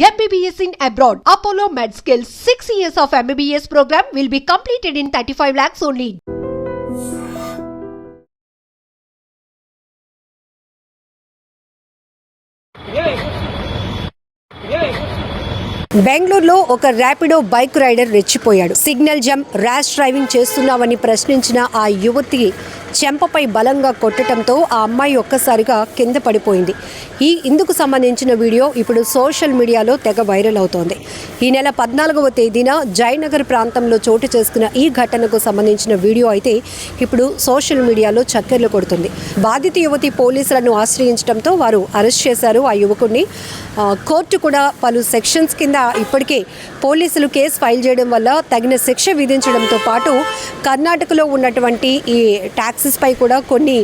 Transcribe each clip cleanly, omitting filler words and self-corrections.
MBBS in abroad. Apollo MedSkill 6 years of MBBS program will be completed in 35 lakhs only. బెంగళూరులో ఒక Rapido bike rider రెచ్చిపోయాడు. Signal jump, rash driving చేస్తున్నావని ప్రశ్నించిన ఆ యువతి చెంపపై బలంగా కొట్టడంతో ఆ అమ్మాయి ఒక్కసారిగా కింద పడిపోయింది. ఇందుకు సంబంధించిన వీడియో ఇప్పుడు సోషల్ మీడియాలో తెగ వైరల్ అవుతోంది. ఈ నెల 14వ తేదీన జయనగర్ ప్రాంతంలో చోటు చేసుకున్న ఈ ఘటనకు సంబంధించిన వీడియో అయితే ఇప్పుడు సోషల్ మీడియాలో చక్కర్లు కొడుతుంది. బాధిత యువతి పోలీసులను ఆశ్రయించడంతో వారు అరెస్ట్ చేశారు ఆ యువకుడిని. కోర్టు కూడా పలు సెక్షన్స్ కింద ఇప్పటికే పోలీసులు కేసు ఫైల్ చేయడం వల్ల తగిన శిక్ష విధించడంతో పాటు కర్ణాటకలో ఉన్నటువంటి ఈ ట్యాక్సీస్ పై కూడా కొన్ని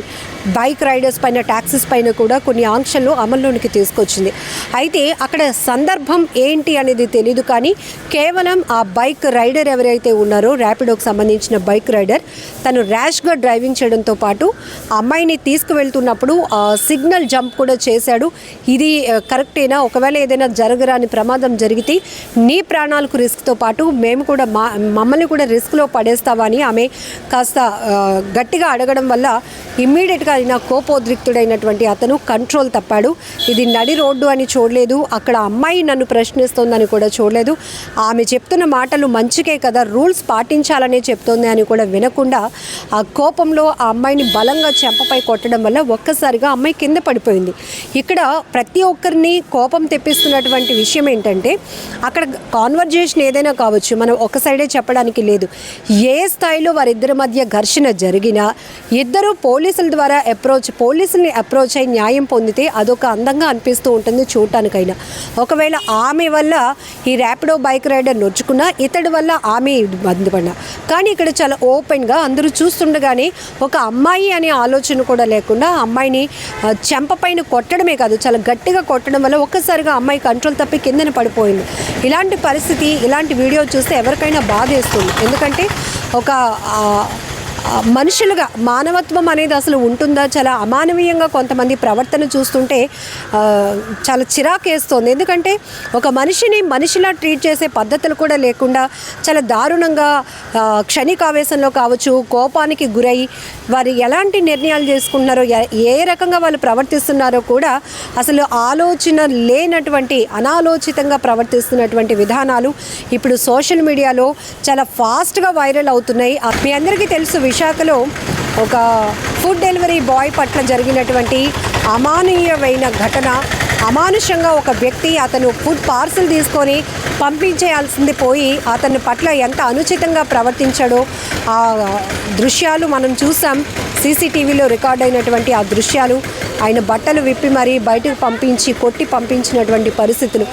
బైక్ రైడర్స్ పైన ట్యాక్సీస్ పైన కూడా కొన్ని ఆంక్షలు అమల్లోనికి తీసుకొచ్చింది. అయితే అక్కడ సందర్భం ఏంటి అనేది తెలీదు, కానీ కేవలం ఆ బైక్ రైడర్ ఎవరైతే ఉన్నారో ర్యాపిడోకి సంబంధించిన బైక్ రైడర్ తను ర్యాష్గా డ్రైవింగ్ చేయడంతో పాటు ఆ అమ్మాయిని తీసుకువెళ్తున్నప్పుడు సిగ్నల్ జంప్ కూడా చేశాడు. ఇది కరెక్టేనా? ఒకవేళ ఏదైనా జరగరాని ప్రమాదం జరిగితే నీ ప్రాణాలకు రిస్క్తో పాటు మేము కూడా మమ్మల్ని కూడా రిస్క్లో పడేస్తావా అని ఆమె కాస్త గట్టిగా అడగడం వల్ల ఇమ్మీడియట్గా అయినా కోపోద్రిక్తుడైనటువంటి అతను కంట్రోల్ తప్పాడు. ఇది నడి రోడ్డు అని చూడలేదు, అక్కడ అమ్మాయి నన్ను ప్రశ్నిస్తోందని కూడా చూడలేదు. ఆమె చెప్తున్న మాటలు మంచికే కదా, రూల్స్ పాటించాలనే చెప్తోంది అని కూడా వినకుండా ఆ కోపంలో ఆ అమ్మాయిని బలంగా చెంపపై కొట్టడం వల్ల ఒక్కసారిగా అమ్మాయి కింద పడిపోయింది. ఇక్కడ ప్రతి ఒక్కరిని కోపం తెప్పిస్తున్నటువంటి విషయం ఏంటంటే అక్కడ కాన్వర్జేషన్ ఏదైనా కావచ్చు, మనం ఒక సైడే చెప్పడానికి లేదు. ఏ స్థాయిలో వారిద్దరి మధ్య ఘర్షణ జరిగినా ఇద్దరు పోలీసుల ద్వారా పోలీసుల్ని అప్రోచ్ అయి న్యాయం పొందితే అదొక అందంగా అనిపిస్తూ ఉంటుంది చూడటానికైనా. ఒకవేళ ఆమె వల్ల ఈ ర్యాపిడో బైక్ రైడర్ నొచ్చుకున్నా, ఇతడి వల్ల ఆమె ఇబ్బంది పడినా, కానీ ఇక్కడ చాలా ఓపెన్గా అందరూ చూస్తుండగానే ఒక అమ్మాయి అనే ఆలోచన కూడా లేకుండా అమ్మాయిని చెంపపైన కొట్టడమే కాదు, చాలా గట్టిగా కొట్టడం వల్ల ఒక్కసారిగా అమ్మాయి కంట్రోల్ తప్పి కిందన పడిపోయింది. ఇలాంటి పరిస్థితి, ఇలాంటి వీడియో చూస్తే ఎవరికైనా బాధేస్తుంది. ఎందుకంటే ఒక మనుషులుగా మానవత్వం అనేది అసలు ఉంటుందా? చాలా అమానవీయంగా కొంతమంది ప్రవర్తన చూస్తుంటే చాలా చిరాకేస్తోంది. ఎందుకంటే ఒక మనిషిని మనిషిలా ట్రీట్ చేసే పద్ధతులు కూడా లేకుండా చాలా దారుణంగా క్షణికావేశంలో కావచ్చు, కోపానికి గురై వారు ఎలాంటి నిర్ణయాలు చేసుకుంటున్నారో, ఏ రకంగా వాళ్ళు ప్రవర్తిస్తున్నారో కూడా అసలు ఆలోచన లేనటువంటి అనాలోచితంగా ప్రవర్తిస్తున్నటువంటి విధానాలు ఇప్పుడు సోషల్ మీడియాలో చాలా ఫాస్ట్గా వైరల్ అవుతున్నాయి. మీ అందరికీ తెలుసు, విశాఖలో ఒక ఫుడ్ డెలివరీ బాయ్ పట్ల జరిగినటువంటి అమానవీయమైన ఘటన. అమానుషంగా ఒక వ్యక్తి అతను ఫుడ్ పార్సల్ తీసుకొని పంపించేయాల్సింది పోయి అతని పట్ల ఎంత అనుచితంగా ప్రవర్తించాడో ఆ దృశ్యాలు మనం చూసాం. సీసీటీవీలో రికార్డ్ అయినటువంటి ఆ దృశ్యాలు, ఆయన బట్టలు విప్పి మరీ బయటకు పంపించి కొట్టి పంపించినటువంటి పరిస్థితులు.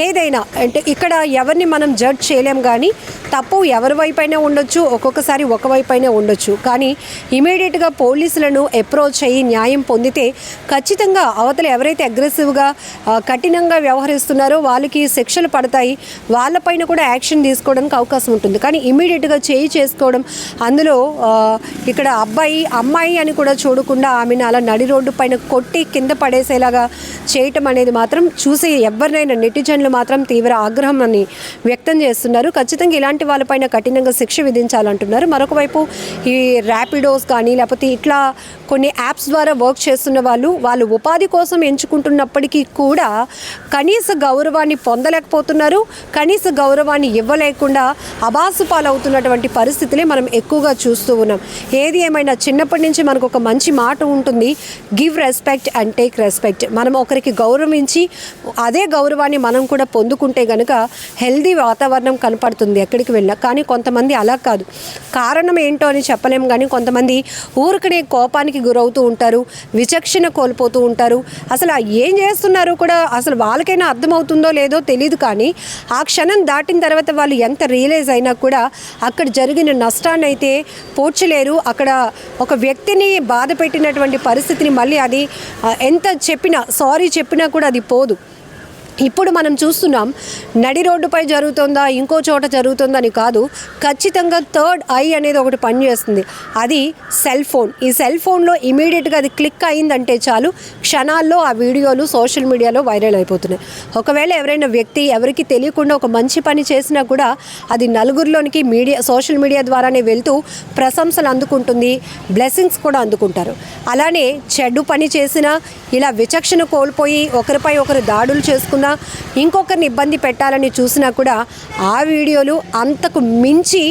ఏదైనా అంటే ఇక్కడ ఎవరిని మనం జడ్జ్ చేయలేం, కానీ తప్పు ఎవరి వైపైనా ఉండొచ్చు, ఒక్కొక్కసారి ఒకవైపైనే ఉండొచ్చు. కానీ ఇమీడియట్గా పోలీసులను అప్రోచ్ అయ్యి న్యాయం పొందితే ఖచ్చితంగా అవతల ఎవరైతే అగ్రెసివ్గా కఠినంగా వ్యవహరిస్తున్నారో వాళ్ళకి శిక్షలు పడతాయి, వాళ్ళపైన కూడా యాక్షన్ తీసుకోవడానికి అవకాశం ఉంటుంది. కానీ ఇమీడియట్గా చేసుకోవడం, అందులో ఇక్కడ అమ్మాయి అని కూడా చూడకుండా ఆమెను అలా నడి రోడ్డు పైన కొట్టి కింద పడేసేలాగా చేయటం అనేది మాత్రం చూసి ఎవరినైనా నెటిజన్లు మాత్రం తీవ్ర ఆగ్రహాన్ని వ్యక్తం చేస్తున్నారు. ఖచ్చితంగా ఇలాంటి వాళ్ళపైన కఠినంగా శిక్ష విధించాలంటున్నారు. మరొక వైపు ఈ ర్యాపిడోస్ కానీ లేకపోతే ఇట్లా కొన్ని యాప్స్ ద్వారా వర్క్ చేస్తున్న వాళ్ళు ఉపాధి కోసం ఎంచుకుంటున్నప్పటికీ కూడా కనీస గౌరవాన్ని పొందలేకపోతున్నారు. కనీస గౌరవాన్ని ఇవ్వలేకుండా అబాసు పాలవుతున్నటువంటి పరిస్థితులే మనం ఎక్కువగా చూస్తూ ఉన్నాం. ఏది ఏమైనా చిన్నప్పటి నుంచి మనకు ఒక మంచి మాట ఉంటుంది, give respect and take respect. మనం ఒకరికి గౌరవించి అదే గౌరవాన్ని మనం కూడా పొందుకుంటే కనుక హెల్దీ వాతావరణం కనపడుతుంది ఎక్కడికి వెళ్ళా. కానీ కొంతమంది అలా కాదు. కారణం ఏంటో అని చెప్పలేము, కానీ కొంతమంది ఊరికనే కోపానికి గురవుతూ ఉంటారు, విచక్షణ కోల్పోతూ ఉంటారు. అసలు ఏం చేస్తున్నారో కూడా అసలు వాళ్ళకైనా అర్థమవుతుందో లేదో తెలియదు. కానీ ఆ క్షణం దాటిన తర్వాత వాళ్ళు ఎంత రియలైజ్ అయినా కూడా అక్కడ జరిగిన నష్టాన్ని అయితే పోడ్చలేరు. అక్కడ ఒక వ్యక్తిని బాధ పెట్టినటువంటి పరిస్థితిని మళ్ళీ అది ఎంత చెప్పినా, సారీ చెప్పినా కూడా అది పోదు. ఇప్పుడు మనం చూస్తున్నాం నడి రోడ్డుపై జరుగుతుందా ఇంకో చోట జరుగుతుందని కాదు, ఖచ్చితంగా థర్డ్ ఐ అనేది ఒకటి పనిచేస్తుంది. అది సెల్ ఫోన్. ఈ సెల్ ఫోన్లో ఇమీడియట్గా అది క్లిక్ అయిందంటే చాలు, క్షణాల్లో ఆ వీడియోలు సోషల్ మీడియాలో వైరల్ అయిపోతున్నాయి. ఒకవేళ ఎవరైనా వ్యక్తి ఎవరికి తెలియకుండా ఒక మంచి పని చేసినా కూడా అది నలుగురిలోనికి సోషల్ మీడియా ద్వారానే వెళ్తూ ప్రశంసలు అందుకుంటుంది, బ్లెస్సింగ్స్ కూడా అందుకుంటారు. అలానే చెడు పని చేసినా, ఇలా విచక్షణ కోల్పోయి ఒకరిపై ఒకరు దాడులు చేసుకున్న, ఇంకొకరిని ఇబ్బంది పెట్టాలని చూసినా కూడా ఆ వీడియోలు అంతకు మించి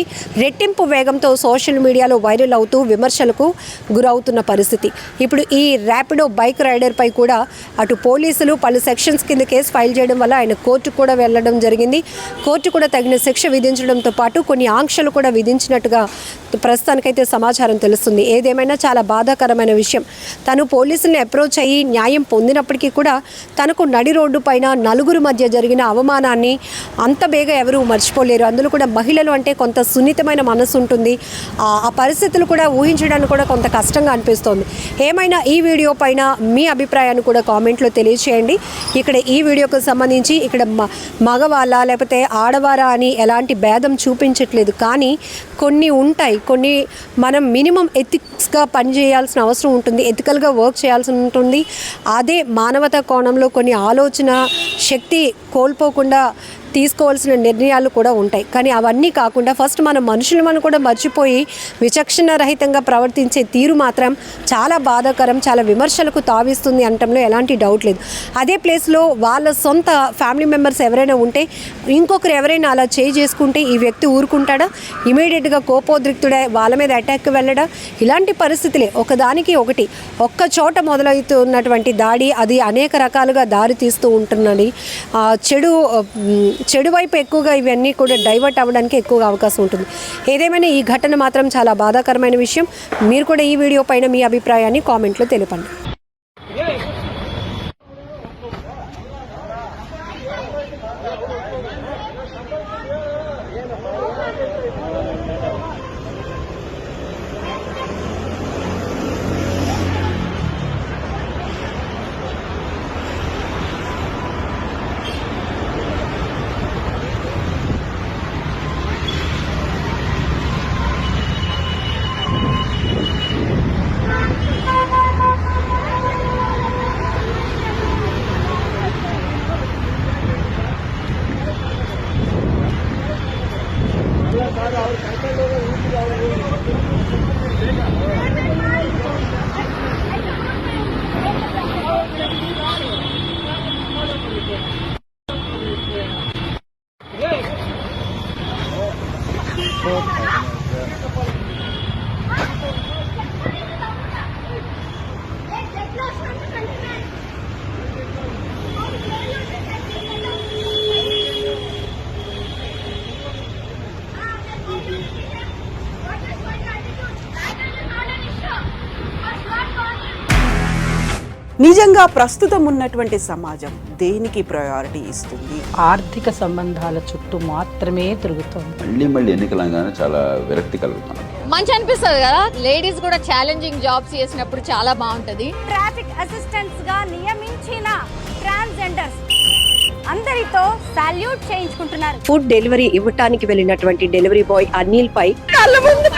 రెట్టింపు వేగంతో సోషల్ మీడియాలో వైరల్ అవుతూ విమర్శలకు గురవుతున్న పరిస్థితి. ఇప్పుడు ఈ ర్యాపిడో బైక్ రైడర్పై కూడా అటు పోలీసులు పలు సెక్షన్స్ కింద కేసు ఫైల్ చేయడం వల్ల ఆయన కోర్టుకు కూడా వెళ్ళడం జరిగింది. కోర్టు కూడా తగిన శిక్ష విధించడంతో పాటు కొన్ని ఆంక్షలు కూడా విధించినట్టుగా ప్రస్తుతానికైతే సమాచారం తెలుస్తుంది. ఏదేమైనా చాలా బాధాకరమైన విషయం. తను పోలీసుల్ని అప్రోచ్ అయ్యి న్యాయం పొందినప్పటికీ కూడా తనకు నడి రోడ్డు పైన నలుగురు మధ్య జరిగిన అవమానాన్ని అంత బేగా ఎవరూ మర్చిపోలేరు. అందులో కూడా మహిళలు అంటే కొంత సున్నితమైన మనసు ఉంటుంది. ఆ పరిస్థితులు కూడా ఊహించడానికి కూడా కొంత కష్టంగా అనిపిస్తోంది. ఏమైనా ఈ వీడియో పైన మీ అభిప్రాయాన్ని కూడా కామెంట్లో తెలియచేయండి. ఇక్కడ ఈ వీడియోకి సంబంధించి ఇక్కడ మగవాళ్ళ లేకపోతే ఆడవారా అని ఎలాంటి భేదం చూపించట్లేదు, కానీ కొన్ని ఉంటాయి, కొన్ని మనం మినిమం ఎథిక్స్గా పనిచేయాల్సిన అవసరం ఉంటుంది, ఎథికల్గా వర్క్ చేయాల్సి ఉంటుంది. అదే మానవతా కోణంలో కొన్ని ఆలోచన శక్తి కోల్పోకుండా తీసుకోవాల్సిన నిర్ణయాలు కూడా ఉంటాయి. కానీ అవన్నీ కాకుండా ఫస్ట్ మనం మనుషులను కూడా మర్చిపోయి విచక్షణ రహితంగా ప్రవర్తించే తీరు మాత్రం చాలా బాధాకరం, చాలా విమర్శలకు తావిస్తుంది అనటంలో ఎలాంటి డౌట్ లేదు. అదే ప్లేస్లో వాళ్ళ సొంత ఫ్యామిలీ మెంబర్స్ ఎవరైనా ఉంటే, ఇంకొకరు ఎవరైనా అలా చేసుకుంటే ఈ వ్యక్తి ఊరుకుంటాడా? ఇమీడియట్గా కోపోద్రిక్తుడే వాళ్ళ మీద అటాక్కి వెళ్ళడా? ఇలాంటి పరిస్థితులే ఒకదానికి ఒకటి ఒక్క చోట మొదలవుతున్నటువంటి దాడి అది అనేక రకాలుగా దారి తీస్తూ ఉంటున్నది. చెడు వైపు ఎక్కువగా ఇవన్నీ కూడా డైవర్ట్ అవ్వడానికి ఎక్కువగా అవకాశం ఉంటుంది. ఏదేమైనా ఈ ఘటన మాత్రం చాలా బాధాకరమైన విషయం. మీరు కూడా ఈ వీడియో పైన మీ అభిప్రాయాన్ని కామెంట్లో తెలపండి. నిజంగా ప్రస్తుతం ఉన్నటువంటి సమాజం దేనికి ప్రయారిటీ ఇస్తుంది? ఆర్థిక సంబంధాల చుట్టూ మాత్రమే తిరుగుతోంది. మళ్ళీ ఎన్నికలంగానే చాలా విరక్తి కలుగుతున్నాం. మంచి అనిపిస్తుంది కదా, లేడీస్ కూడా ఛాలెంజింగ్ జాబ్స్ చేసినప్పుడు చాలా బాగుంటది. ట్రాఫిక్ అసిస్టెంట్స్ గా నియమించిన ట్రాన్స్జెండర్స్ అందరితో సాల్యూట్ చేయించుకుంటున్నారు. ఫుడ్ డెలివరీ ఇవ్వటానికి వెళ్ళినటువంటి డెలివరీ బాయ్ అనిల్ పై కళ్ళ ముందు